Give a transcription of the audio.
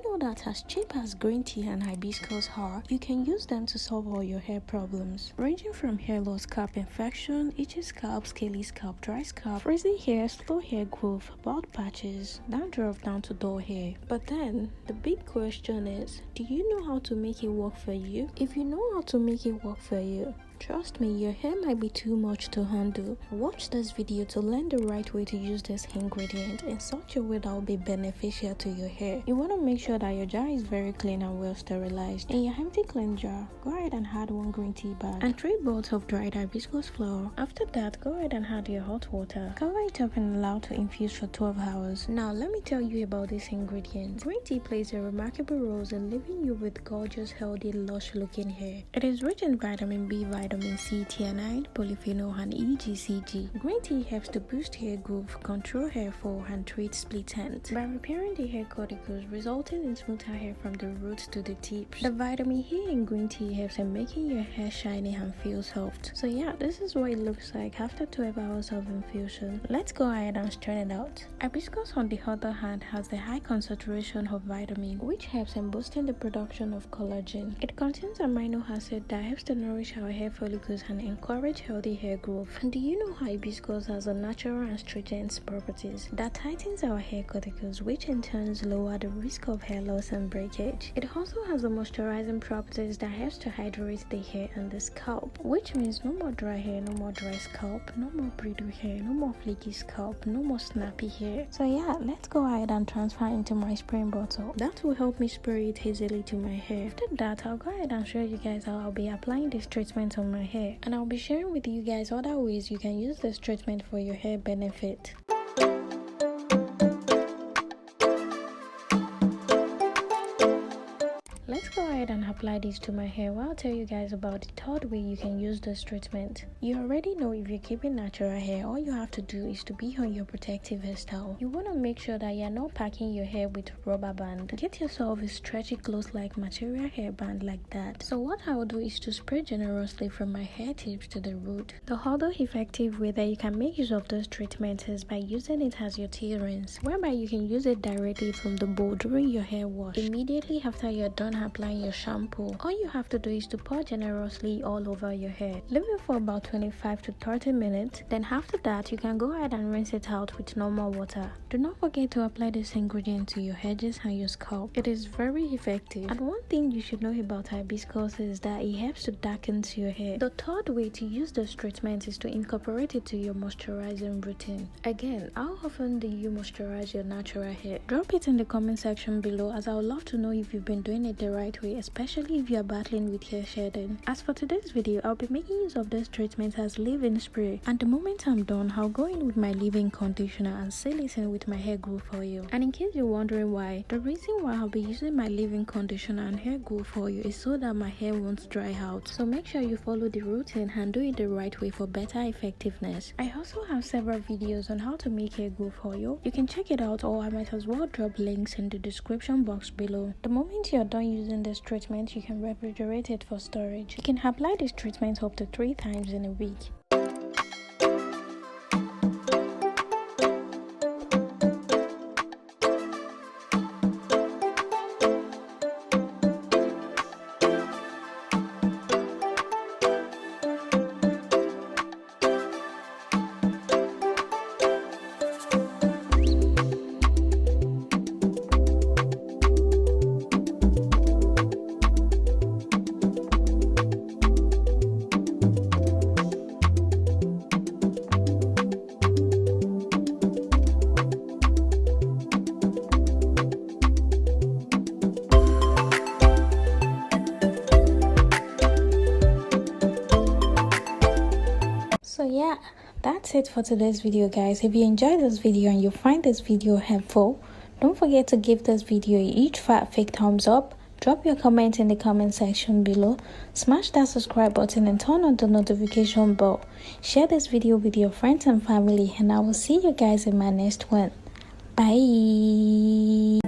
know that as cheap as green tea and hibiscus are, you can use them to solve all your hair problems, ranging from hair loss, scalp infection, itchy scalp, scaly scalp, dry scalp, frizzy hair, slow hair growth, bald patches, dandruff down to dull hair. But then, the big question is, do you know how to make it work for you? If you know how to make it work for you, trust me, your hair might be too much to handle. Watch this video to learn the right way to use this ingredient in such a way that will be beneficial to your hair. You want to make sure that your jar is very clean and well sterilized. In your empty clean jar, go ahead and add 1 green tea bag and 3 bowls of dried hibiscus flower. After that, go ahead and add your hot water. Cover it up and allow to infuse for 12 hours. Now, let me tell you about this ingredient. Green tea plays a remarkable role in leaving you with gorgeous, healthy, lush looking hair. It is rich in vitamin B, vitamin C, thiamine, polyphenol, and EGCG. Green tea helps to boost hair growth, control hair fall, and treat split ends by repairing the hair cuticles, resulting in smoother hair from the roots to the tips. The vitamin E in green tea helps in making your hair shiny and feel soft. So yeah, this is what it looks like after 12 hours of infusion. Let's go ahead and strain it out. Hibiscus, on the other hand, has a high concentration of vitamin, which helps in boosting the production of collagen. It contains amino acid that helps to nourish our hair follicles and encourage healthy hair growth. And do you know hibiscus has a natural astringent properties that tightens our hair cuticles, which in turn lower the risk of hair loss and breakage. It also has a moisturizing properties that helps to hydrate the hair and the scalp, which means no more dry hair, no more dry scalp, no more brittle hair, no more flaky scalp, no more snappy hair. So yeah, let's go ahead and transfer into my spraying bottle. That will help me spray it easily to my hair. After that, I'll go ahead and show you guys how I'll be applying this treatment on my hair, and I'll be sharing with you guys other ways you can use this treatment for your hair benefit. Let's go ahead and apply this to my hair while I'll tell you guys about the third way you can use this treatment. You already know if you're keeping natural hair, all you have to do is to be on your protective hairstyle. You want to make sure that you're not packing your hair with rubber band. Get yourself a stretchy close-like material hairband like that. So what I will do is to spray generously from my hair tips to the root. The other effective way that you can make use of this treatment is by using it as your tea rinse, whereby you can use it directly from the bowl during your hair wash. Immediately after you're done applying your shampoo, all you have to do is to pour generously all over your hair. Leave it for about 25 to 30 minutes. Then after that, you can go ahead and rinse it out with normal water. Do not forget to apply this ingredient to your edges and your scalp. It is very effective. And one thing you should know about hibiscus is that it helps to darken your hair. The third way to use this treatment is to incorporate it to your moisturizing routine. Again, how often do you moisturize your natural hair? Drop it in the comment section below, as I would love to know if you've been doing it the right way, especially if you are battling with hair shedding. As for today's video, I'll be making use of this treatment as leave-in spray, and the moment I'm done, I'll go in with my leave-in conditioner and seal it in with my hair growth oil. And in case you're wondering why, the reason why I'll be using my leave-in conditioner and hair growth oil is so that my hair won't dry out. So make sure you follow the routine and do it the right way for better effectiveness. I also have several videos on how to make hair growth oil. You can check it out, or I might as well drop links in the description box below. The moment you're done using this treatment, you can refrigerate it for storage. You can apply this treatment up to 3 times in a week. So yeah, that's it for today's video, guys. If you enjoyed this video and you find this video helpful, don't forget to give this video a huge fat fake thumbs up. Drop your comment in the comment section below. Smash that subscribe button and turn on the notification bell. Share this video with your friends and family, and I will see you guys in my next one. Bye.